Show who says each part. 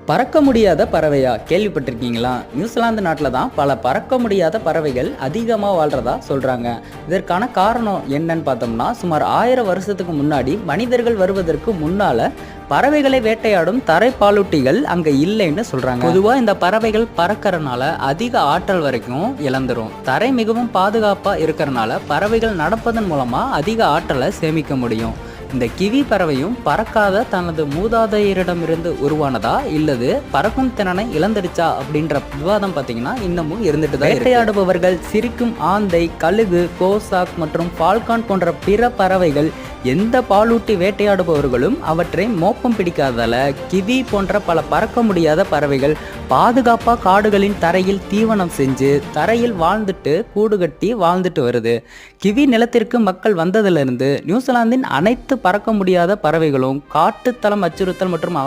Speaker 1: பறக்க முடியாத பறவையா கேள்விப்பட்டிருக்கீங்களா? நியூசிலாந்து நாட்டில் தான் பல பறக்க முடியாத பறவைகள் அதிகமாக வாழ்றதா சொல்றாங்க. இதற்கான காரணம் என்னன்னு பார்த்தோம்னா, சுமார் 1000 வருஷத்துக்கு முன்னாடி மனிதர்கள் வருவதற்கு முன்னால பறவைகளை வேட்டையாடும் தரை பாலூட்டிகள் அங்க இல்லைன்னு சொல்றாங்க. பொதுவா இந்த பறவைகள் பறக்கறனால அதிக ஆற்றல் வரைக்கும் இழந்துரும். தரை மிகவும் பாதுகாப்பா இருக்கறனால பறவைகள் நடப்பதன் மூலமா அதிக ஆற்றலை சேமிக்க முடியும். இந்த கிவி பறவையும் பறக்காத தனது மூதாதையரிடமிருந்து உருவானதா இல்லது பறக்கும் திறனை இழந்துடுச்சா அப்படின்ற விவாதம் பார்த்தீங்கன்னா இன்னமும் இருந்துட்டு தான். வேட்டையாடுபவர்கள் சிரிக்கும் ஆந்தை, கழுகு, கோசாக் மற்றும் ஃபால்கான் போன்ற பிற பறவைகள் எந்த பாலூட்டி வேட்டையாடுபவர்களும் அவற்றை மோப்பம் பிடிக்காததால கிவி போன்ற பல பறக்க முடியாத பறவைகள் பாதுகாப்பா காடுகளின் தரையில் தீவனம் செஞ்சு தரையில் வாழ்ந்துட்டு கூடு கட்டி வாழ்ந்துட்டு வருது. கிவி நிலத்திற்கு மக்கள் வந்ததிலிருந்து நியூசிலாந்தின் அனைத்து பறக்க முடியாத பறவைகளும் காட்டுத்தளம் அச்சுறுத்தல் மற்றும்